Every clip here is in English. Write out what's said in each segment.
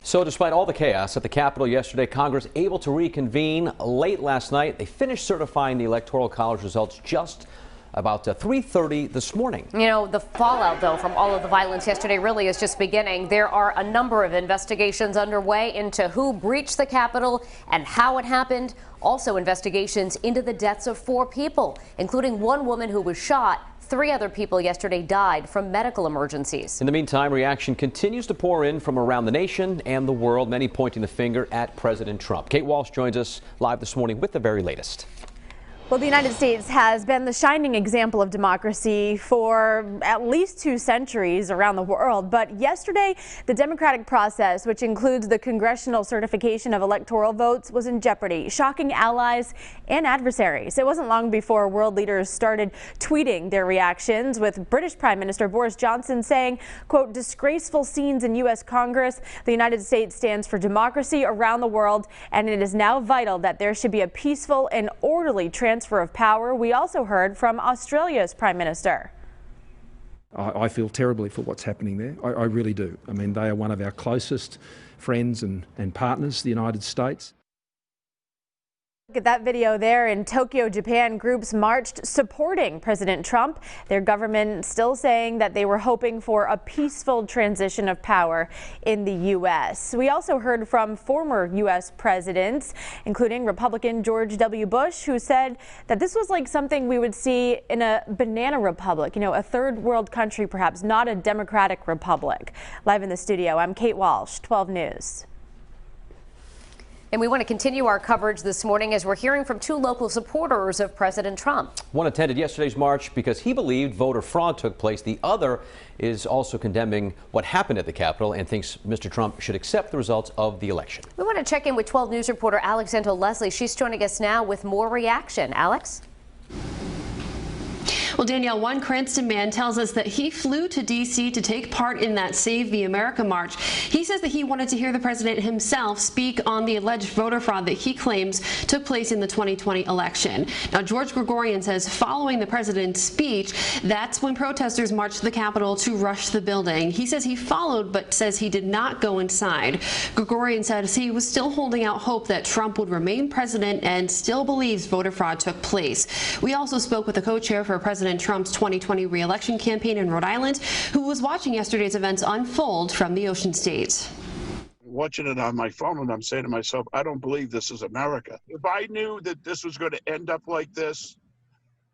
So despite all the chaos at the Capitol yesterday, Congress able to reconvene late last night. They finished certifying the Electoral College results just about 3:30 this morning. You know, the fallout, though, from all of the violence yesterday really is just beginning. There are a number of investigations underway into who breached the Capitol and how it happened. Also investigations into the deaths of 4 people, including one woman who was shot. 3 other people yesterday died from medical emergencies. In the meantime, reaction continues to pour in from around the nation and the world, many pointing the finger at President Trump. Kate Walsh joins us live this morning with the very latest. Well, the United States has been the shining example of democracy for at least 2 centuries around the world. But yesterday, the democratic process, which includes the congressional certification of electoral votes, was in jeopardy, shocking allies and adversaries. It wasn't long before world leaders started tweeting their reactions, with British Prime Minister Boris Johnson saying, quote, "Disgraceful scenes in U.S. Congress. The United States stands for democracy around the world, and it is now vital that there should be a peaceful and orderly transfer of power." We also heard from Australia's Prime Minister. I feel terribly for what's happening there. I really do. I mean, they are one of our closest friends and partners, the United States. Look at that video there in Tokyo, Japan. Groups marched supporting President Trump. Their government still saying that they were hoping for a peaceful transition of power in the U.S. We also heard from former U.S. presidents, including Republican George W. Bush, who said that this was like something we would see in a banana republic, you know, a third world country, perhaps not a democratic republic. Live in the studio, I'm Kate Walsh, 12 News. And we want to continue our coverage this morning as we're hearing from 2 local supporters of President Trump. One attended yesterday's march because he believed voter fraud took place. The other is also condemning what happened at the Capitol and thinks Mr. Trump should accept the results of the election. We want to check in with 12 News reporter Alex Leslie. She's joining us now with more reaction. Alex? Well, Danielle, one Cranston man tells us that he flew to D.C. to take part in that Save the America march. He says that he wanted to hear the president himself speak on the alleged voter fraud that he claims took place in the 2020 election. Now, George Gregorian says following the president's speech, that's when protesters marched to the Capitol to rush the building. He says he followed, but says he did not go inside. Gregorian says he was still holding out hope that Trump would remain president and still believes voter fraud took place. We also spoke with the co-chair for President Trump's 2020 re-election campaign in Rhode Island, who was watching yesterday's events unfold from the Ocean State. Watching it on my phone, and I'm saying to myself, I don't believe this is America. If I knew that this was going to end up like this,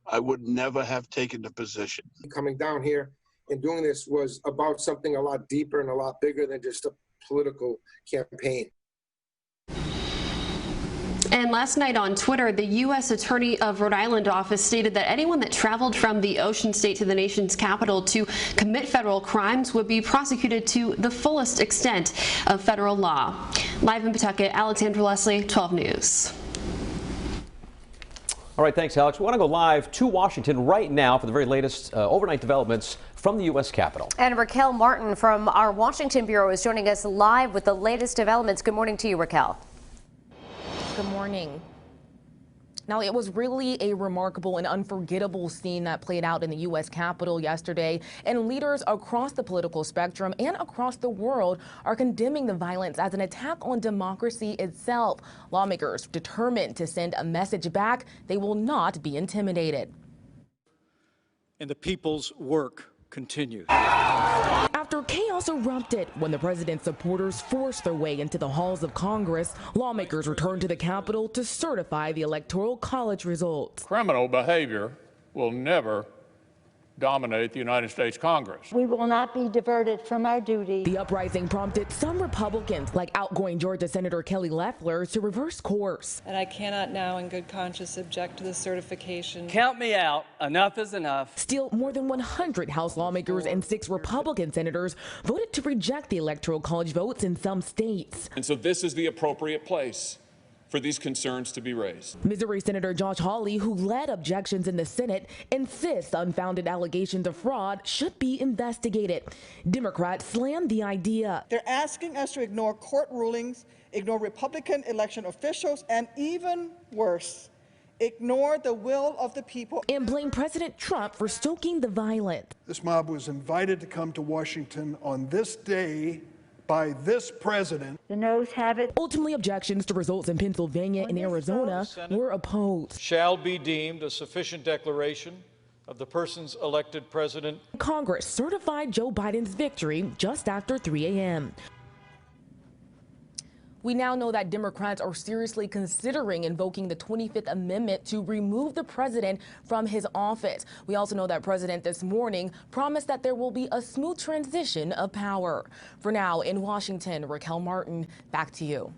I would never have taken the position. Coming down here and doing this was about something a lot deeper and a lot bigger than just a political campaign. And last night on Twitter, the U.S. Attorney of Rhode Island office stated that anyone that traveled from the Ocean State to the nation's capital to commit federal crimes would be prosecuted to the fullest extent of federal law. Live in Pawtucket, Alexandra Leslie, 12 News. All right, thanks, Alex. We want to go live to Washington right now for the very latest overnight developments from the U.S. Capitol. And Raquel Martin from our Washington Bureau is joining us live with the latest developments. Good morning to you, Raquel. Good morning. Now, it was really a remarkable and unforgettable scene that played out in the U.S. Capitol yesterday, and leaders across the political spectrum and across the world are condemning the violence as an attack on democracy itself. Lawmakers determined to send a message back. They will not be intimidated. And the people's work continues. After chaos erupted when the president's supporters forced their way into the halls of Congress, lawmakers returned to the Capitol to certify the Electoral College results. Criminal behavior will never dominate the United States Congress. We will not be diverted from our duty. The uprising prompted some Republicans, like outgoing Georgia Senator Kelly Loeffler, to reverse course. And I cannot now in good conscience object to the certification. Count me out. Enough is enough. Still, more than 100 House lawmakers and 6 Republican senators voted to reject the Electoral College votes in some states. And so this is the appropriate place for these concerns to be raised. Missouri Senator Josh Hawley, who led objections in the Senate, insists unfounded allegations of fraud should be investigated. Democrats slammed the idea. They're asking us to ignore court rulings, ignore Republican election officials, and even worse, ignore the will of the people. And blame President Trump for stoking the violence. This mob was invited to come to Washington on this day by this president. The noes have it. Ultimately, objections to results in Pennsylvania and Arizona were opposed. Shall be deemed a sufficient declaration of the person's elected president. Congress certified Joe Biden's victory just after 3 a.m. We now know that Democrats are seriously considering invoking the 25th Amendment to remove the president from his office. We also know that President this morning promised that there will be a smooth transition of power. For now, in Washington, Raquel Martin, back to you.